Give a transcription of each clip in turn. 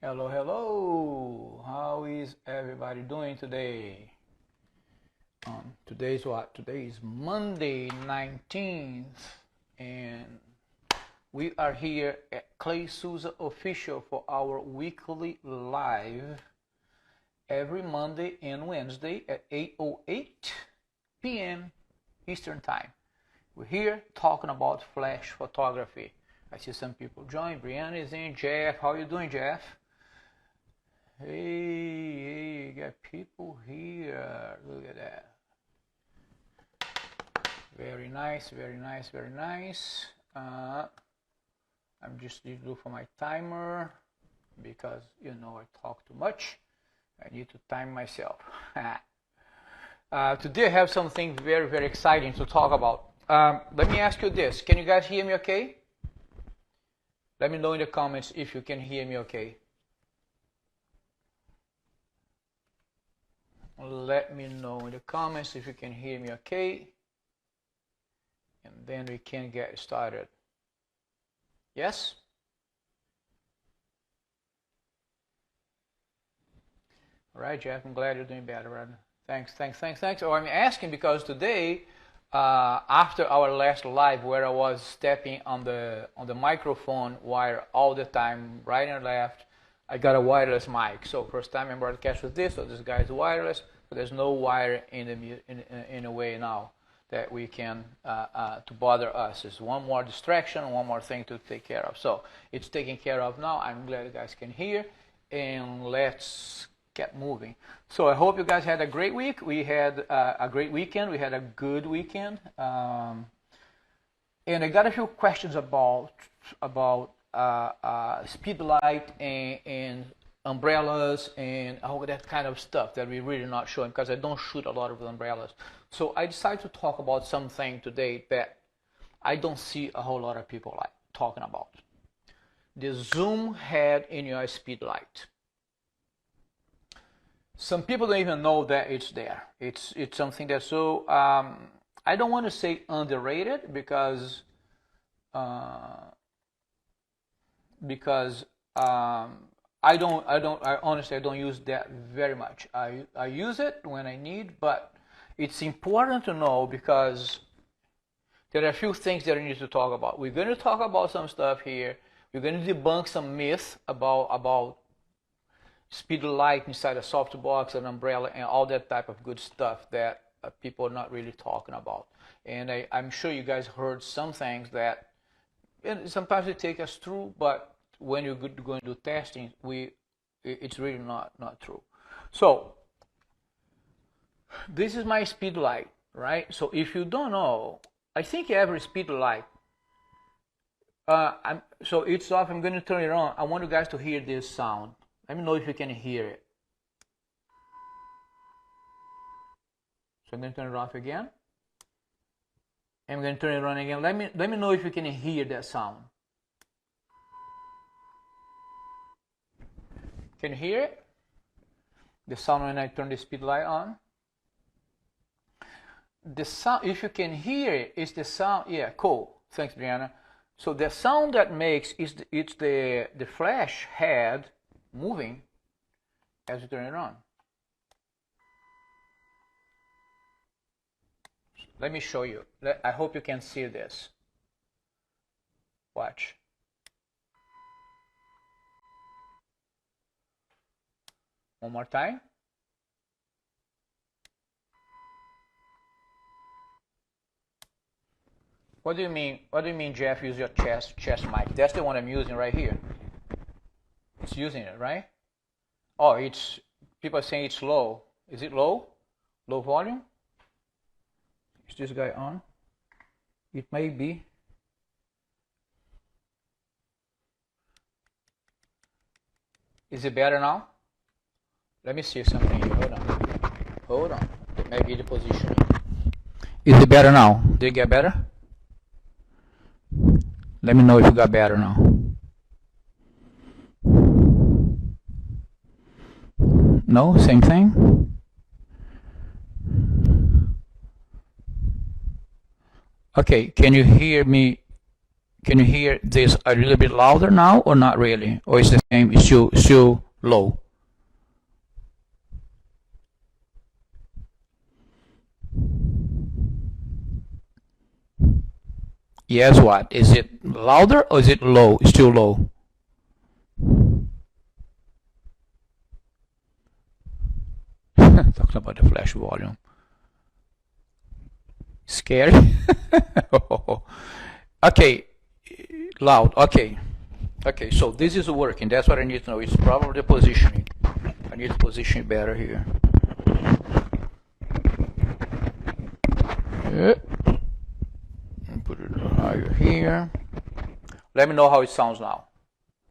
Hello, hello. How is everybody doing today? Today's what? Today is Monday 19th, and we are here at Clay Souza Official for our weekly live every Monday and Wednesday at 8:08 p.m. Eastern Time. We're here talking about flash photography. I see some people join. Brianna is in. Jeff, how you doing, Jeff? Hey, you got people here. Look at that. Very nice, very nice, very nice. I'm just need to look for my timer because I talk too much. I need to time myself. Today I have something very, very exciting to talk about. Let me ask you this. Can you guys hear me okay? Let me know in the comments if you can hear me okay. Let me know in the comments if you can hear me okay. And then we can get started. Yes? All right, Jeff, I'm glad you're doing better, brother. Thanks. Oh, I'm asking because today, after our last live where I was stepping on the microphone wire all the time, right and left, I got a wireless mic. So first time I broadcast with this, so this guy's wireless, but there's no wire in a way now that we can to bother us. It's one more distraction, one more thing to take care of. So it's taken care of now. I'm glad you guys can hear, and let's get moving. So I hope you guys had a great week. We had a great weekend. We had a good weekend, and I got a few questions about speedlite and umbrellas and all that kind of stuff that we're really not showing because I don't shoot a lot of umbrellas. So I decided to talk about something today that I don't see a whole lot of people like talking about. The zoom head in your speedlite. Some people don't even know that it's there. It's something that's so I don't want to say underrated because I honestly don't use that very much. I use it when I need, but it's important to know because there are a few things that I need to talk about. We're going to talk about some stuff here. We're going to debunk some myths about speedlite inside a softbox, an umbrella, and all that type of good stuff that people are not really talking about. And I'm sure you guys heard some things that and sometimes they take us through, but when you're going to do testing, it's really not true. So this is my speedlite, right? So if you don't know, I think every speedlite. So it's off. I'm going to turn it on. I want you guys to hear this sound. Let me know if you can hear it. So I'm going to turn it off again. I'm going to turn it on again. Let me know if you can hear that sound. Can you hear it? The sound when I turn the speedlite on. The sound, if you can hear it, is the sound. Yeah, cool. Thanks, Brianna. So the sound that makes it's the flash head moving as you turn it on. Let me show you. I hope you can see this. Watch. One more time. What do you mean? What do you mean, Jeff? Use your chest mic. That's the one I'm using right here. It's using it, right? Oh, it's people are saying it's low. Is it low? Low volume? Is this guy on? It may be. Is it better now? Let me see something here. Hold on. Maybe the positioning. Is it better now? Did it get better? Let me know if it got better now. No, same thing. Okay, can you hear me Can you hear this a little bit louder now or not really? Or is the same, it's still low? Yes, what? Is it louder or is it low? Still low? Talking about the flash volume. Scary? Okay, loud, okay. Okay, so this is working. That's what I need to know. It's probably the positioning. I need to position it better here. Put it higher here. Let me know how it sounds now.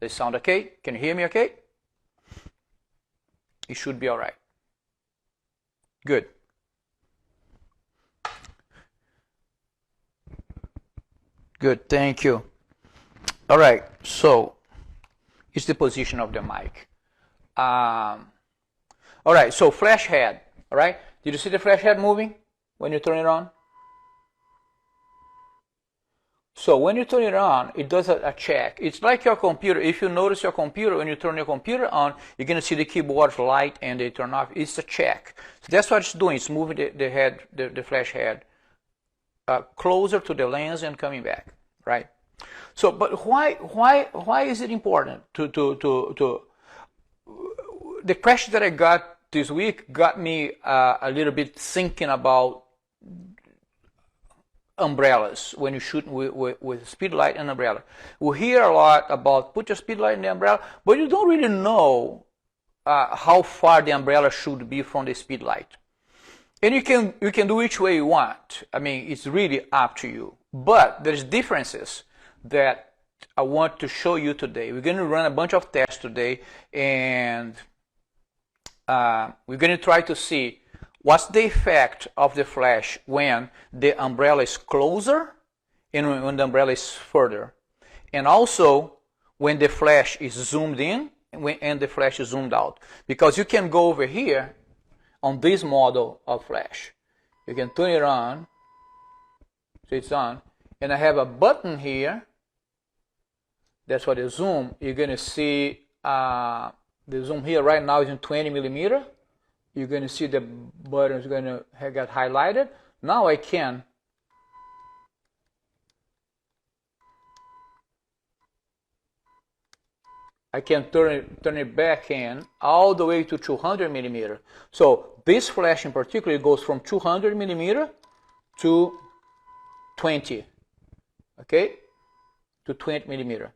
Does it sound okay? Can you hear me okay? It should be all right. Good. Good, thank you. All right, so it's the position of the mic. All right, so flash head, all right? Did you see the flash head moving when you turn it on? So when you turn it on, it does a check. It's like your computer. If you notice your computer, when you turn your computer on, you're going to see the keyboard light and they turn off. It's a check. So that's what it's doing. It's moving the head, the flash head closer to the lens and coming back, right? So, but why is it important to the question that I got this week got me a little bit thinking about umbrellas when you shoot with speedlight and umbrella. We hear a lot about put your speedlight in the umbrella, but you don't really know how far the umbrella should be from the speedlight. And you can do which way you want. I mean, it's really up to you. But there's differences that I want to show you today. We're going to run a bunch of tests today, and we're going to try to see what's the effect of the flash when the umbrella is closer and when the umbrella is further. And also when the flash is zoomed in and the flash is zoomed out. Because you can go over here on this model of flash. You can turn it on, so it's on, and I have a button here. That's what the zoom. You're going to see the zoom here right now is in 20 millimeter. You're going to see the button is going to get highlighted. Now I can turn it back in all the way to 200 millimeter. So this flash in particular goes from 200 millimeter to 20, okay, to 20 millimeter.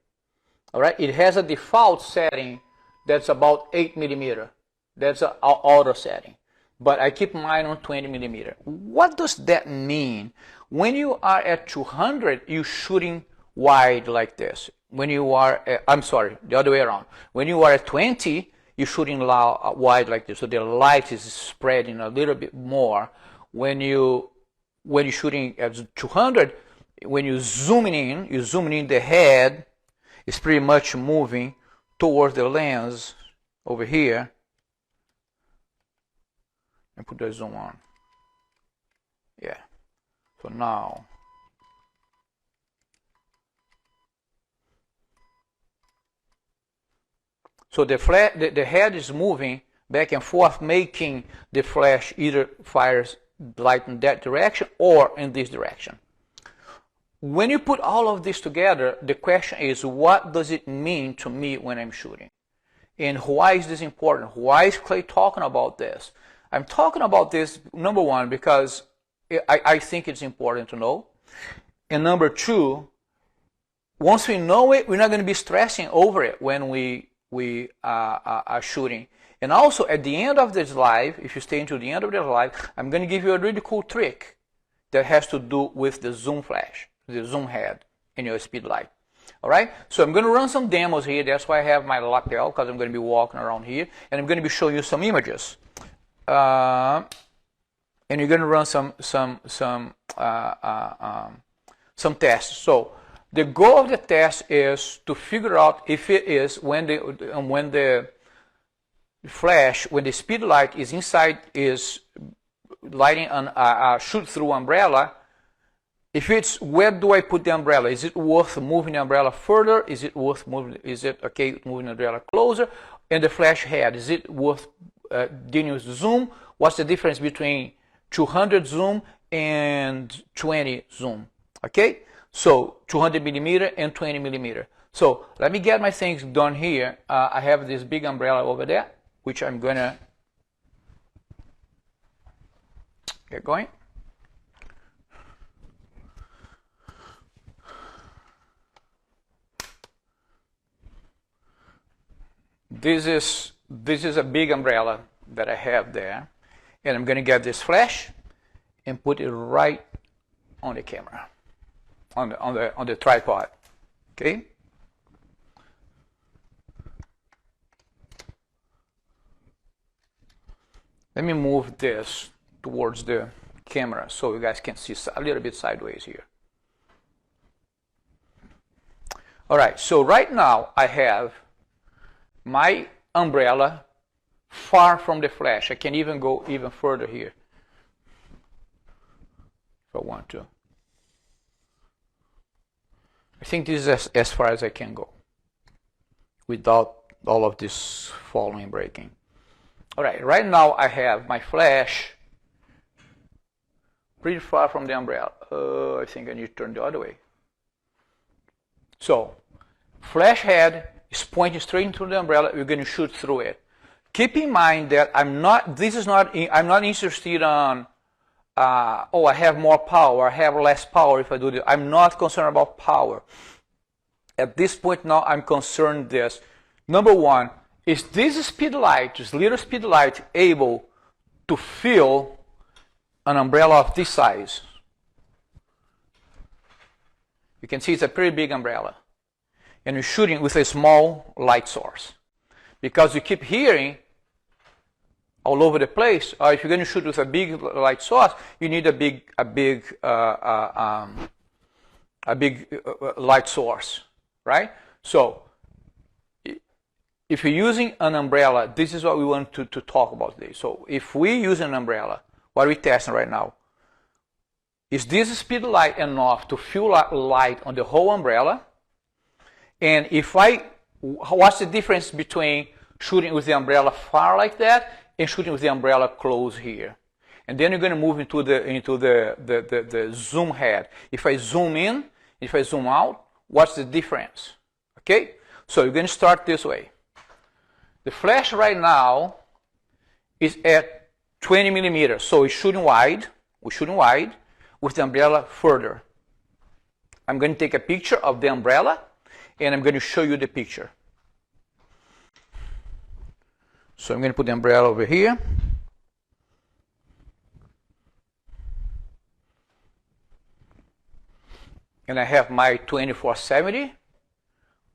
All right, it has a default setting that's about 8 millimeter. That's an auto setting, but I keep mine on 20 millimeter. What does that mean? When you are at 200, you're shooting wide like this. When you are, I'm sorry, the other way around. When you are at 20, you're shooting wide like this. So the light is spreading a little bit more. When you're shooting at 200, when you're zooming in the head, it's pretty much moving towards the lens over here. And put the zoom on. Yeah. So now. So the head is moving back and forth, making the flash either fires light in that direction or in this direction. When you put all of this together, the question is, what does it mean to me when I'm shooting? And why is this important? Why is Clay talking about this? I'm talking about this, number one, because I think it's important to know. And number two, once we know it, we're not going to be stressing over it when we are shooting. And also, at the end of this live, if you stay until the end of this live, I'm going to give you a really cool trick that has to do with the zoom flash, the zoom head in your speedlight. All right, so I'm going to run some demos here. That's why I have my lapel, because I'm going to be walking around here, and I'm going to be showing you some images. And you're going to run some tests. So the goal of the test is to figure out if it is when the flash, when the speedlight is inside, is lighting on a shoot-through umbrella, if it's, where do I put the umbrella? Is it worth moving the umbrella further? Is it worth moving, is it okay moving the umbrella closer? And the flash head, is it worth dealing with zoom? What's the difference between 200 zoom and 20 zoom? Okay, so 200 millimeter and 20 millimeter. So let me get my things done here. I have this big umbrella over there, which I'm gonna get going. This is a big umbrella that I have there, and I'm going to get this flash and put it right on the camera, on the tripod. Okay. Let me move this towards the camera so you guys can see a little bit sideways here. All right. So right now I have my umbrella far from the flash. I can even go even further here if I want to. I think this is as far as I can go without all of this falling and breaking. All right, right now I have my flash pretty far from the umbrella. I think I need to turn the other way. So, flash head is pointing straight into the umbrella. We're going to shoot through it. Keep in mind that I'm not interested on, oh, I have more power, I have less power if I do this. I'm not concerned about power. At this point now, I'm concerned this. Number one, is this speedlite, this little speedlite, able to fill an umbrella of this size? You can see it's a pretty big umbrella. And you're shooting with a small light source. Because you keep hearing all over the place, if you're going to shoot with a big light source, you need a big light source, right? So, if you're using an umbrella, this is what we want to talk about today. So, if we use an umbrella, what are we testing right now? Is this speed light enough to fill light on the whole umbrella? And what's the difference between shooting with the umbrella far like that and shooting with the umbrella close here? And then you're going to move into the zoom head. If I zoom in, if I zoom out, what's the difference? Okay? So you're going to start this way. The flash right now is at 20 millimeters, so it's shooting wide. We're shooting wide with the umbrella further. I'm going to take a picture of the umbrella, and I'm going to show you the picture. So I'm going to put the umbrella over here. And I have my 2470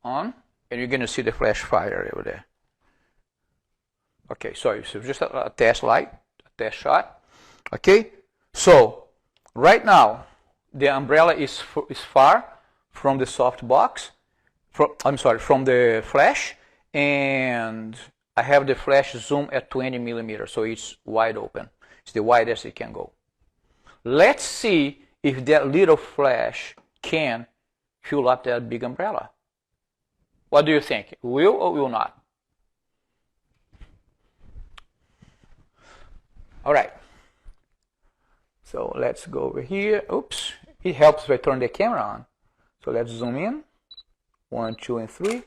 on, and you're going to see the flash fire over there. Okay, so it's just a test light, a test shot. Okay, so right now the umbrella is far from the soft box. From the flash, and I have the flash zoom at 20 millimeters, so it's wide open. It's the widest it can go. Let's see if that little flash can fill up that big umbrella. What do you think? Will or will not? All right. So let's go over here. Oops. It helps if I turn the camera on. So let's zoom in. 1, 2, and 3.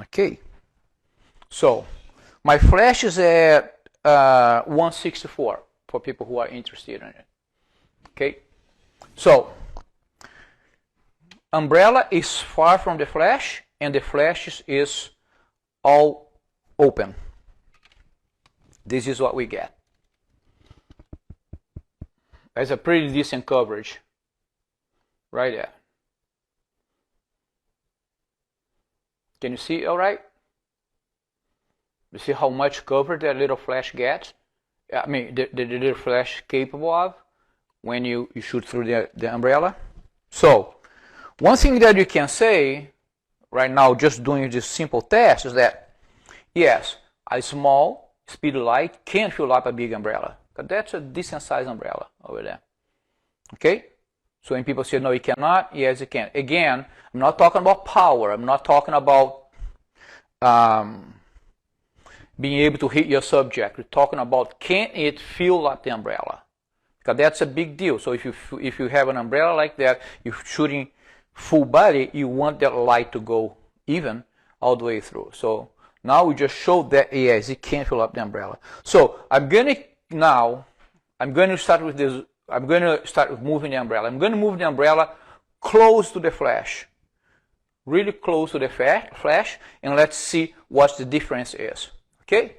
Okay. So my flash is at 164 for people who are interested in it. Okay. So umbrella is far from the flash, and the flash is all open. This is what we get. That's a pretty decent coverage right there. Can you see all right? You see how much cover that little flash gets? I mean, the little flash capable of when you shoot through the umbrella. So, one thing that you can say right now, just doing this simple test, is that, yes, a small speedlite can fill up a big umbrella. But that's a decent sized umbrella over there. Okay? So when people say, no, it cannot, yes, it can. Again, I'm not talking about power. I'm not talking about being able to hit your subject. We're talking about, can it fill up the umbrella? Because that's a big deal. So if you have an umbrella like that, you're shooting full body, you want that light to go even all the way through. So now we just showed that, yes, it can fill up the umbrella. So I'm going to start with this. I'm going to start with moving the umbrella. I'm going to move the umbrella close to the flash, really close to the flash, and let's see what the difference is. Okay?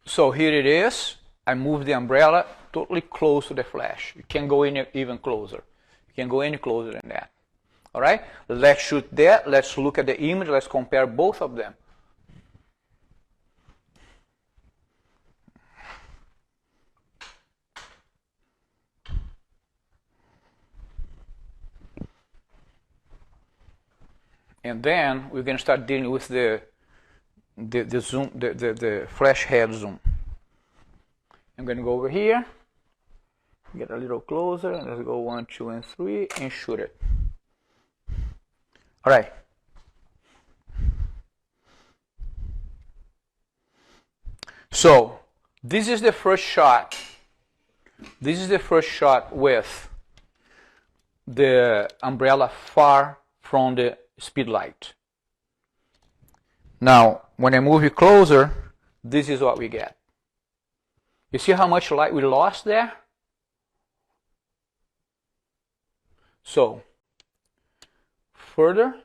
So here it is. I move the umbrella totally close to the flash. You can't go any even closer. You can't go any closer than that. All right? Let's shoot that. Let's look at the image. Let's compare both of them. And then we're going to start dealing with the zoom, the flash head zoom. I'm going to go over here, get a little closer, and let's go 1, 2, and 3, and shoot it. All right. So this is the first shot. This is the first shot with the umbrella far from the speedlite. Now, when I move it closer, this is what we get. You see how much light we lost there? So, further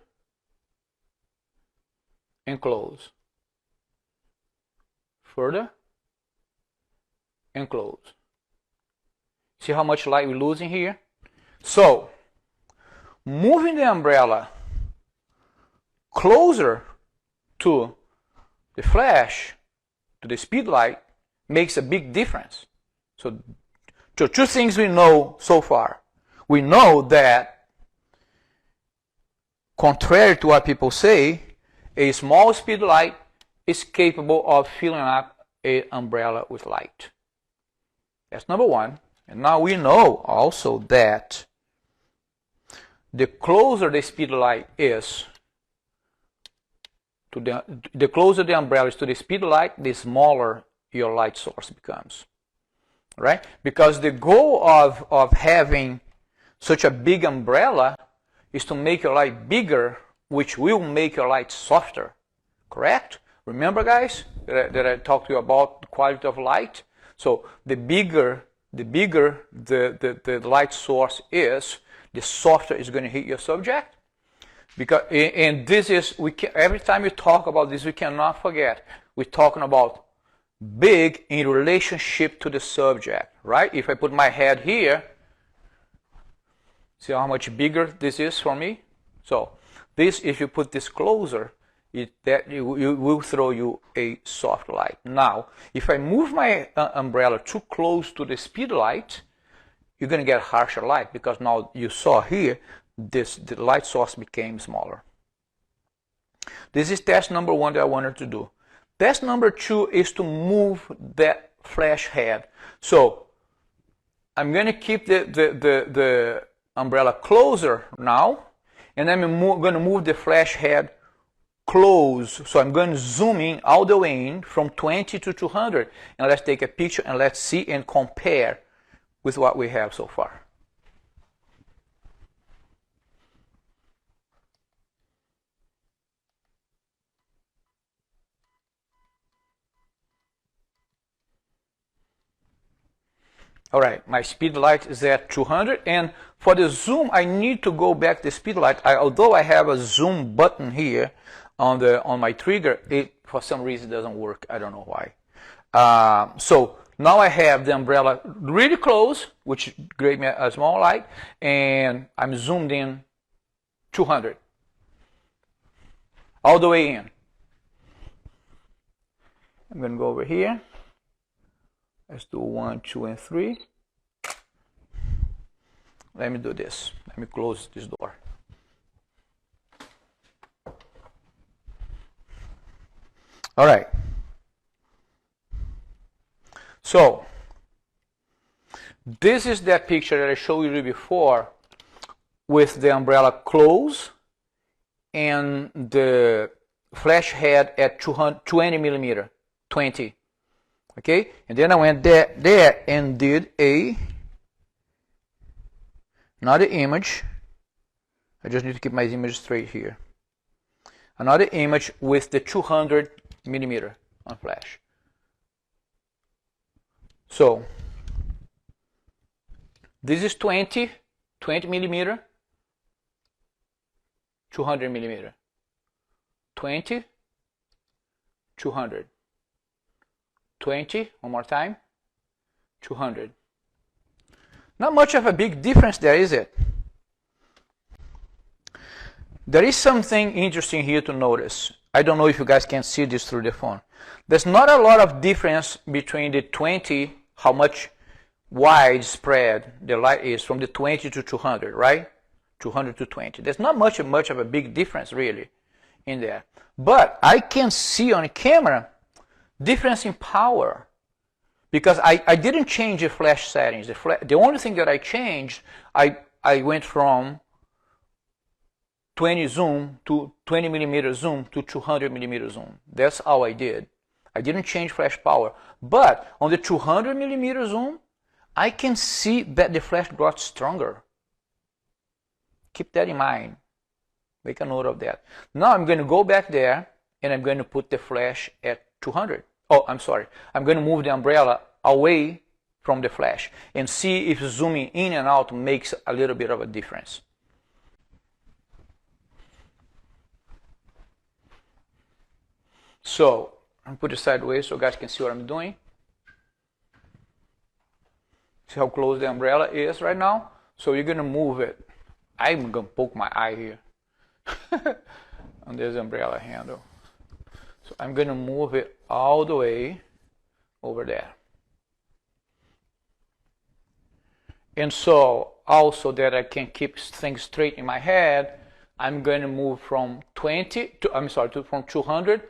and close. Further and close. See how much light we're losing here? So, moving the umbrella closer to the flash, to the speedlite, makes a big difference. So two things we know so far. We know that, contrary to what people say, a small speedlite is capable of filling up an umbrella with light. That's number one. And now we know also that the closer the speedlite is, the closer the umbrella is to the speedlite, the smaller your light source becomes, right? Because the goal of having such a big umbrella is to make your light bigger, which will make your light softer, correct? Remember, guys, that I talked to you about the quality of light? So the bigger the light source is, the softer it's going to hit your subject. Because, and this is, every time we talk about this, we cannot forget, we're talking about big in relationship to the subject, right? If I put my head here, see how much bigger this is for me? So this, if you put this closer, it will throw you a soft light. Now, if I move my umbrella too close to the speedlite, you're going to get harsher light, because now you saw here, the light source became smaller. This is test number one that I wanted to do. Test number two is to move that flash head. So I'm going to keep the umbrella closer now, and I'm going to move the flash head close. So I'm going to zoom in all the way in from 20 to 200, and let's take a picture and let's see and compare with what we have so far. All right, my speed light is at 200, and for the zoom, I need to go back the speed light. Although I have a zoom button here on my trigger, it for some reason doesn't work. I don't know why. So now I have the umbrella really close, which gave me a small light, and I'm zoomed in 200, all the way in. I'm going to go over here. Let's do 1, 2, and 3. Let me do this. Let me close this door. All right. So, this is that picture that I showed you before with the umbrella closed and the flash head at 20 millimeter, 20. Okay, and then I went there and did another image. I just need to keep my image straight here. Another image with the 200 millimeter on flash. So this is 20 millimeter, 200 millimeter, 20, 200. 20, one more time, 200. Not much of a big difference there, is it? There is something interesting here to notice. I don't know if you guys can see this through the phone. There's not a lot of difference between the 20, how much widespread the light is from the 20 to 200, right? 200 to 20. There's not much of a big difference really in there. But I can see on camera difference in power, because I didn't change the flash settings. The only thing that I changed, I went from 20 zoom to 20 millimeter zoom to 200 millimeter zoom. That's all I did. I didn't change flash power. But on the 200 millimeter zoom, I can see that the flash got stronger. Keep that in mind. Make a note of that. Now I'm going to go back there and I'm going to put the flash at 200. Oh, I'm sorry. I'm going to move the umbrella away from the flash and see if zooming in and out makes a little bit of a difference. So I'm put it sideways so you guys can see what I'm doing. See how close the umbrella is right now? So you're going to move it. I'm going to poke my eye here on this umbrella handle. So I'm going to move it all the way over there. And so also that I can keep things straight in my head, I'm going to move from 20 to, from 200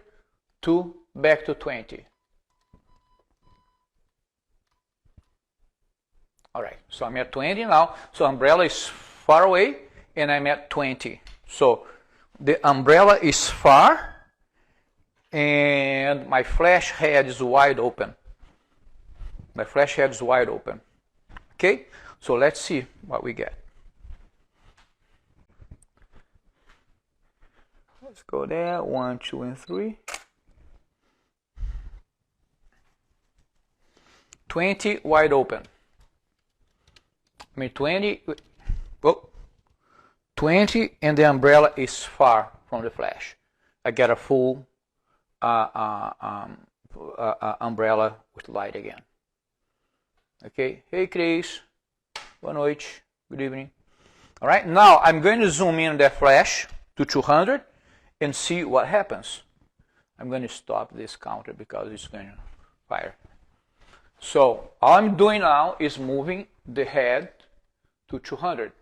to back to 20. All right, so I'm at 20 now. So umbrella is far away and I'm at 20. So the umbrella is far and my flash head is wide open. My flash head is wide open. Okay, so let's see what we get. Let's go there, 1, 2, and 3. 20 wide open. I mean 20, oh, 20 and the umbrella is far from the flash. I get a full umbrella with light again. Okay, hey Chris, boa noite, good evening. All right, now I'm going to zoom in that flash to 200 and see what happens. I'm going to stop this counter because it's going to fire. So all I'm doing now is moving the head to 200.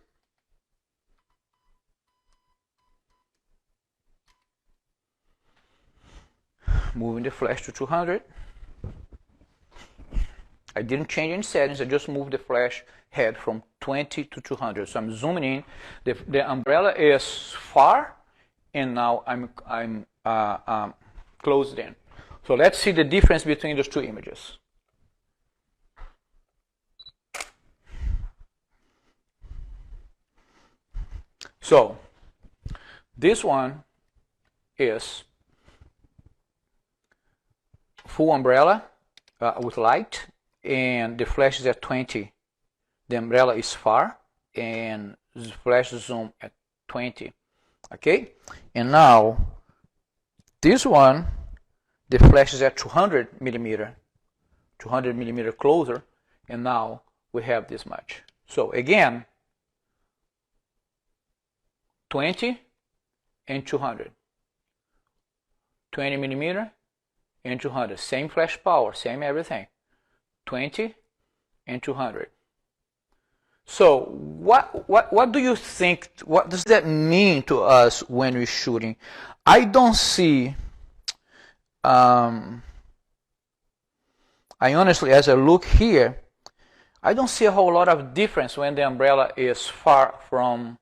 Moving the flash to 200. I didn't change any settings, I just moved the flash head from 20 to 200. So I'm zooming in. The umbrella is far, and now I'm closed in. So let's see the difference between those two images. So this one is full umbrella with light, and the flash is at 20. The umbrella is far, and the flash zoom at 20. Okay, and now this one, the flash is at 200 millimeter closer, and now we have this much. So again, 20 and 200, 20 millimeter and 200, same flash power, same everything. 20, and 200. So what do you think, what does that mean to us when we're shooting? I don't see, I honestly, as I look here, I don't see a whole lot of difference when the umbrella is far from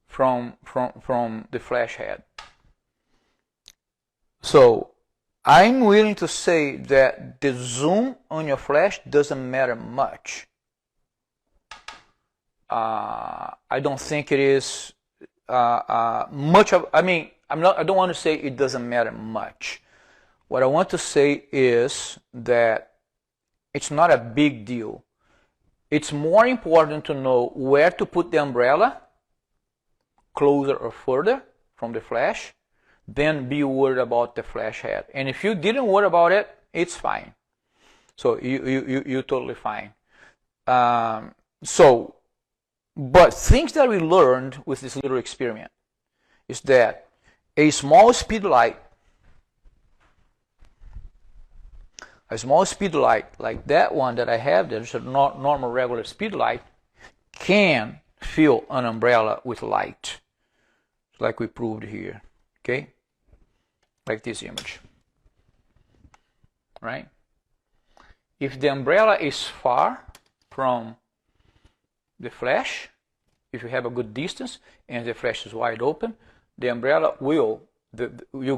the flash head. So I'm willing to say that the zoom on your flash doesn't matter much. I don't think it is much of. I mean, I don't want to say it doesn't matter much. What I want to say is that it's not a big deal. It's more important to know where to put the umbrella, closer or further from the flash, than be worried about the flash head. And if you didn't worry about it, it's fine. So you're totally fine. But things that we learned with this little experiment is that a small speedlite like that one that I have, there's a normal regular speedlite, can fill an umbrella with light, like we proved here, okay? Like this image, right? If the umbrella is far from the flash, if you have a good distance and the flash is wide open, the umbrella will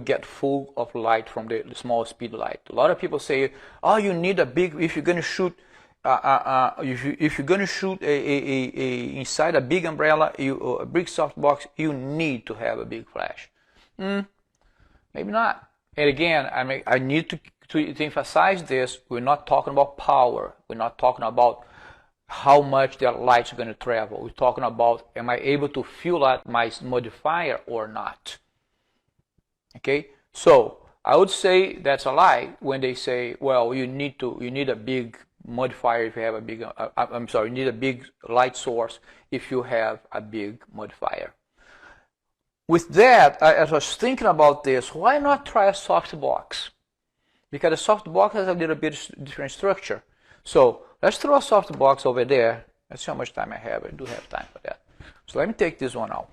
get full of light from the small speed light. A lot of people say, oh, you need a big, if you're going to shoot if you're going to shoot inside a big umbrella, a big softbox, you need to have a big flash. Maybe not. And again, I need to emphasize this. We're not talking about power. We're not talking about how much that light's going to travel. We're talking about, am I able to fuel out my modifier or not? Okay, so I would say that's a lie when they say, well, you need a big modifier if you have a big, you need a big light source if you have a big modifier. With that, as I was thinking about this, why not try a softbox? Because a softbox has a little bit different structure. So let's throw a softbox over there. Let's see how much time I have. I do have time for that. So let me take this one out.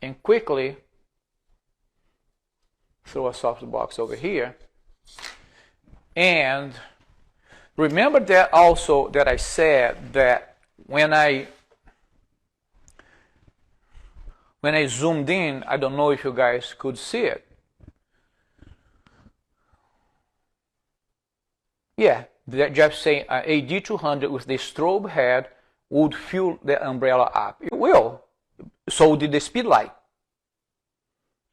And quickly throw a softbox over here. And remember that also that I said that when I zoomed in, I don't know if you guys could see it. Yeah, Jeff's saying AD200 with the strobe head would fill the umbrella up. It will. So did the speedlite.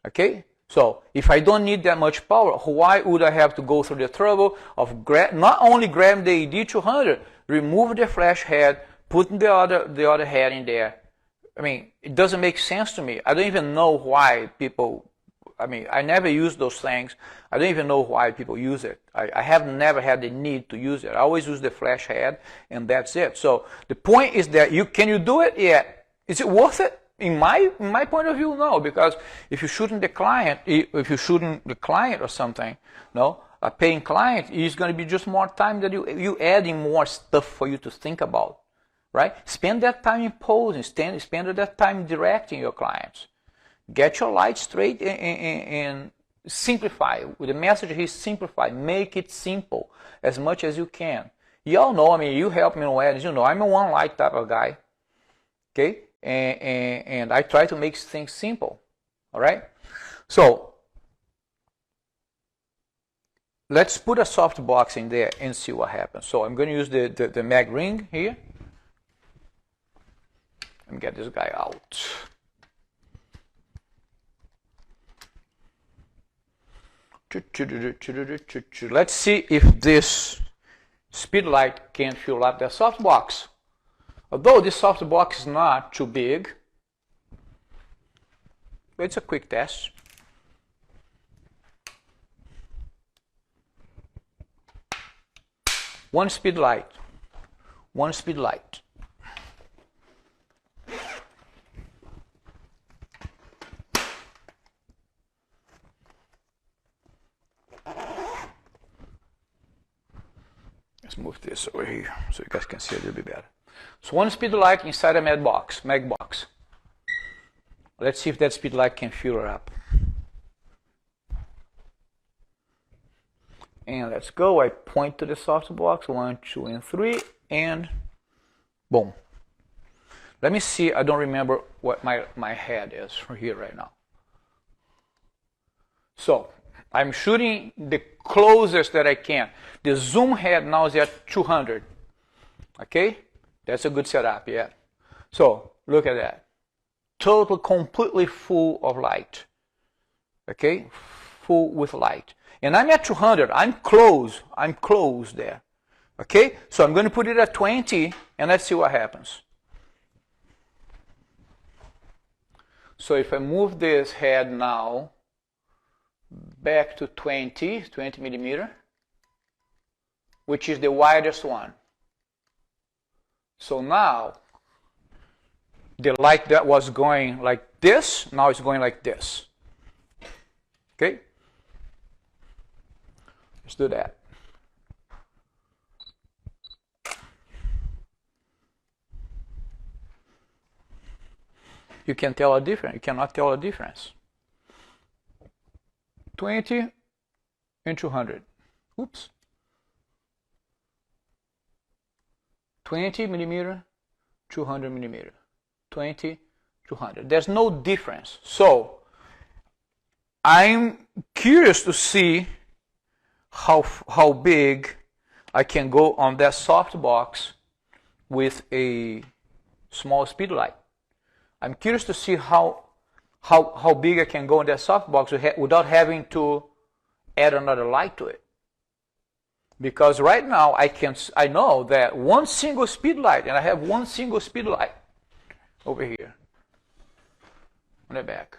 Okay? So if I don't need that much power, why would I have to go through the trouble of not only grabbing the AD200, remove the flash head, putting the other head in there? I mean, it doesn't make sense to me. I don't even know why people, I never use those things. I don't even know why people use it. I have never had the need to use it. I always use the flash head, and that's it. So the point is that can you do it? Yeah. Is it worth it? In my point of view, no. Because if you're shooting the client, or something, no, a paying client is going to be just more time that you adding more stuff for you to think about, right? Spend that time in posing. Spend that time directing your clients. Get your light straight and simplify. With the message is simplify. Make it simple as much as you can. Y'all know, you help me in weddings. You know, I'm a one light type of guy. Okay? And I try to make things simple. All right? So, let's put a soft box in there and see what happens. So, I'm going to use the mag ring here. Let me get this guy out. Let's see if this speedlite can fill up that softbox. Although this softbox is not too big, but it's a quick test. One speedlite. Let's move this over here so you guys can see a little bit better. So one speed light inside a mag box. Let's see if that speed light can fill it up. And let's go. I point to the softbox. 1, 2, and 3, and boom. Let me see. I don't remember what my head is from here right now. So I'm shooting the closest that I can. The zoom head now is at 200. Okay, that's a good setup. Yeah. So look at that. Total, completely full of light. Okay, full with light. And I'm at 200. I'm close. I'm close there. Okay, so I'm going to put it at 20, and let's see what happens. So if I move this head now back to 20 millimeter, which is the widest one. So now the light that was going like this, now it's going like this. Okay? Let's do that. You can tell a difference. You cannot tell a difference. 20 and 200. Oops. 20 millimeter, 200 millimeter. 20, 200. There's no difference. So I'm curious to see how big I can go on that softbox with a small speed light. I'm curious to see how big I can go in that softbox without having to add another light to it. Because right now I know that one single speed light, and I have one single speed light over here on the back.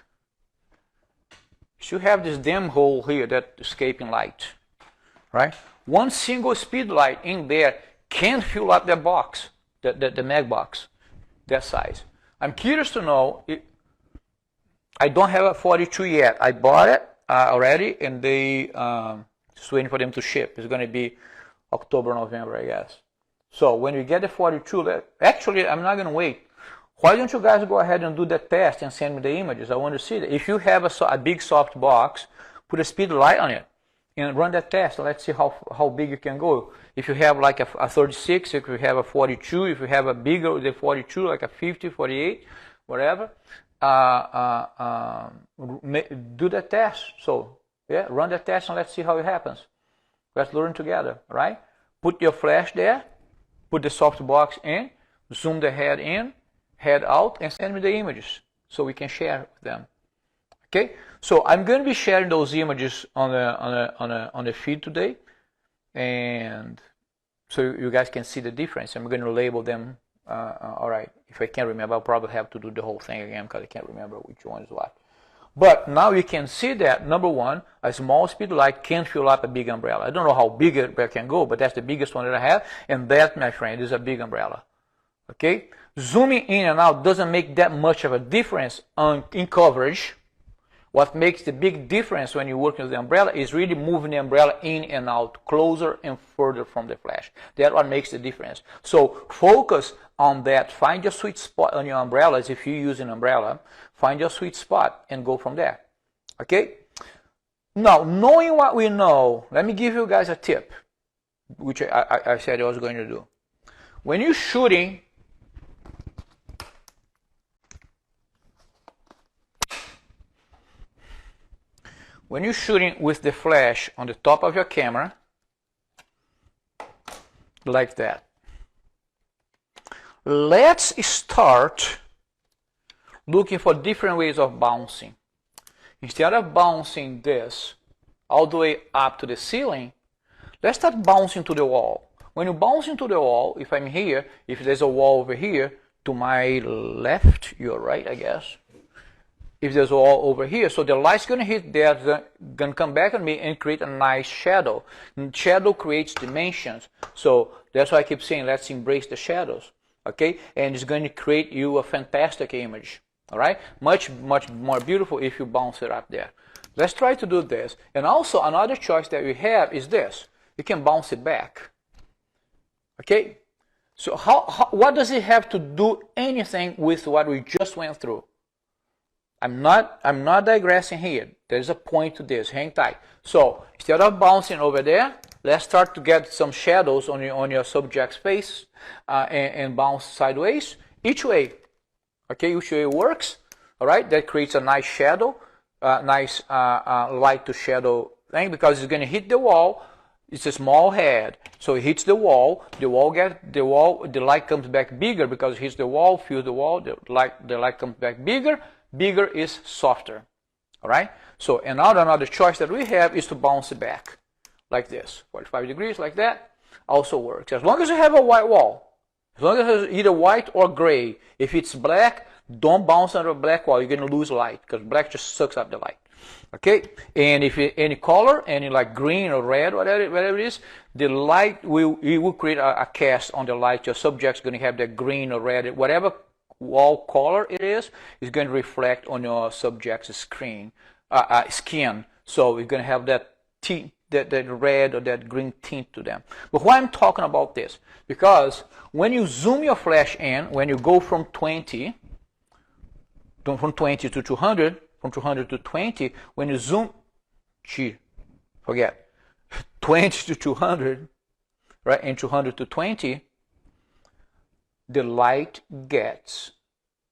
Should have this damn hole here, that escaping light, right? One single speed light in there can fill up that box, the mag box, that size. I'm curious to know. I don't have a 42 yet. I bought it already, and they just waiting for them to ship. It's going to be October, November, I guess. So when you get the 42, actually, I'm not going to wait. Why don't you guys go ahead and do the test and send me the images? I want to see that. If you have a big soft box, put a speed light on it and run that test. Let's see how big you can go. If you have like a 36, if you have a 42, if you have a bigger than 42, like a 50, 48, whatever, do the test. So yeah, run the test and let's see how it happens. Let's learn together, right? Put your flash there, put the soft box in, zoom the head in, head out, and send me the images so we can share them. Okay, so I'm going to be sharing those images on the feed today, and so you guys can see the difference. I'm going to label them. All right, if I can't remember, I'll probably have to do the whole thing again because I can't remember which one is what. But now you can see that, number one, a small speed light can fill up a big umbrella. I don't know how big it can go, but that's the biggest one that I have, and that, my friend, is a big umbrella. Okay, zooming in and out doesn't make that much of a difference in coverage. What makes the big difference when you work with the umbrella is really moving the umbrella in and out, closer and further from the flash. That's what makes the difference. So focus on that. Find your sweet spot on your umbrellas. If you use an umbrella, find your sweet spot and go from there. Okay? Now, knowing what we know, let me give you guys a tip, which I said I was going to do. When you're shooting, with the flash on the top of your camera, like that, let's start looking for different ways of bouncing. Instead of bouncing this all the way up to the ceiling, let's start bouncing to the wall. When you bounce into the wall, if I'm here, if there's a wall over here, to my left, your right, I guess. If there's a wall over here, so the light's going to hit there, going to come back on me and create a nice shadow. And shadow creates dimensions. So that's why I keep saying, let's embrace the shadows. Okay? And it's going to create you a fantastic image. All right? Much, much more beautiful if you bounce it up there. Let's try to do this. And also, another choice that we have is this. You can bounce it back. Okay? So what does it have to do anything with what we just went through? I'm not digressing here. There's a point to this. Hang tight. So instead of bouncing over there, let's start to get some shadows on your subject's face and bounce sideways each way. Okay, each way works. All right, that creates a nice shadow, nice light to shadow thing because it's going to hit the wall. It's a small head, so it hits the wall. The light comes back bigger because it hits the wall, fills the wall. The light comes back bigger. Bigger is softer. All right. So another choice that we have is to bounce it back, like this, 45 degrees, like that. Also works as long as you have a white wall. As long as it's either white or gray. If it's black, don't bounce on a black wall. You're going to lose light because black just sucks up the light. Okay, and if any color, any like green or red, whatever it is, the light will create a cast on the light. Your subject's going to have that green or red, whatever wall color it is going to reflect on your subject's skin. So you're going to have that red or that green tint to them. But why I'm talking about this? Because when you zoom your flash in, when you go from 20 to 200. From 200 to 20, when you zoom, forget, 20 to 200, right, and 200 to 20, the light gets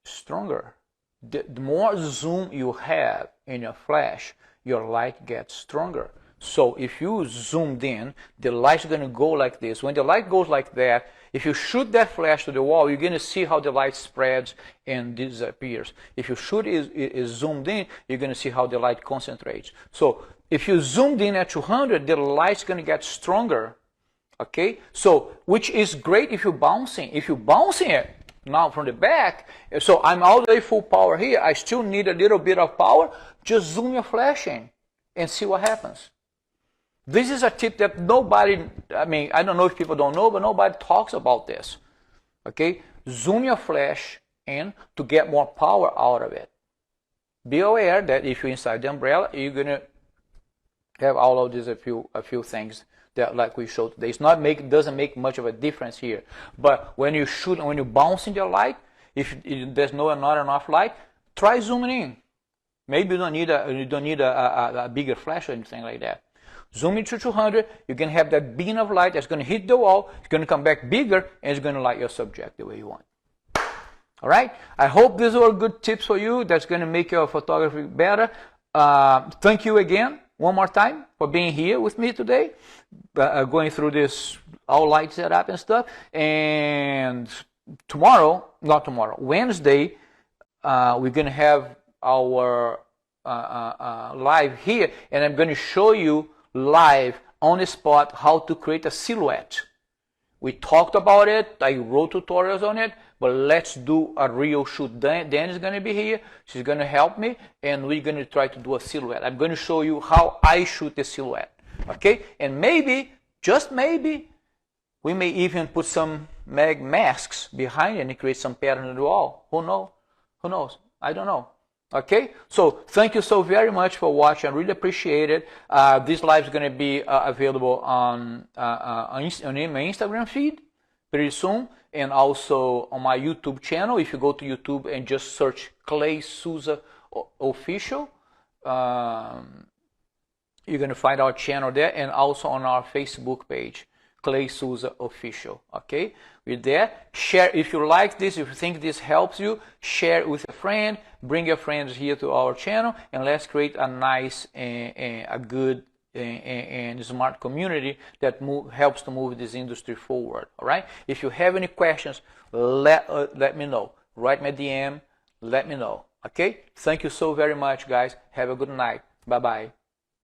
stronger. The more zoom you have in your flash, your light gets stronger. So if you zoomed in, the light's going to go like this. When the light goes like that, if you shoot that flash to the wall, you're going to see how the light spreads and disappears. If you shoot is zoomed in, you're going to see how the light concentrates. So if you zoomed in at 200, the light's going to get stronger. Okay? So, which is great if you're bouncing. If you're bouncing it now from the back, so I'm all the way full power here, I still need a little bit of power, just zoom your flash in and see what happens. This is a tip that nobody, I don't know if people don't know, but nobody talks about this. Okay? Zoom your flash in to get more power out of it. Be aware that if you're inside the umbrella, you're going to have all of these a few things that like we showed today. Doesn't make much of a difference here. But when you shoot, when you bounce in the light, if there's not enough light, try zooming in. Maybe you don't need a bigger flash or anything like that. Zoom into 200, you're going to have that beam of light that's going to hit the wall, it's going to come back bigger, and it's going to light your subject the way you want. All right? I hope these were good tips for you that's going to make your photography better. Thank you again, one more time, for being here with me today, going through this all light setup and stuff. And Wednesday, we're going to have our live here, and I'm going to show you live on the spot how to create a silhouette. We talked about it, I wrote tutorials on it, but let's do a real shoot. Dan is going to be here, she's going to help me, and we're going to try to do a silhouette. I'm going to show you how I shoot the silhouette. Okay? And maybe, just maybe, we may even put some mag masks behind it and create some pattern on the wall. Who knows? Who knows? I don't know. Okay, so thank you so very much for watching. I really appreciate it. This live is going to be available on my Instagram feed pretty soon, and also on my YouTube channel. If you go to YouTube and just search Clay Souza Official, you're going to find our channel there, and also on our Facebook page, Clay Souza Official. Okay, with that, share if you like this, if you think this helps you, share it with a friend, bring your friends here to our channel, and let's create a nice a good and smart community that helps to move this industry forward. All right, if you have any questions, let me know. Write me a DM, let me know. Okay, thank you so very much, guys. Have a good night. Bye bye.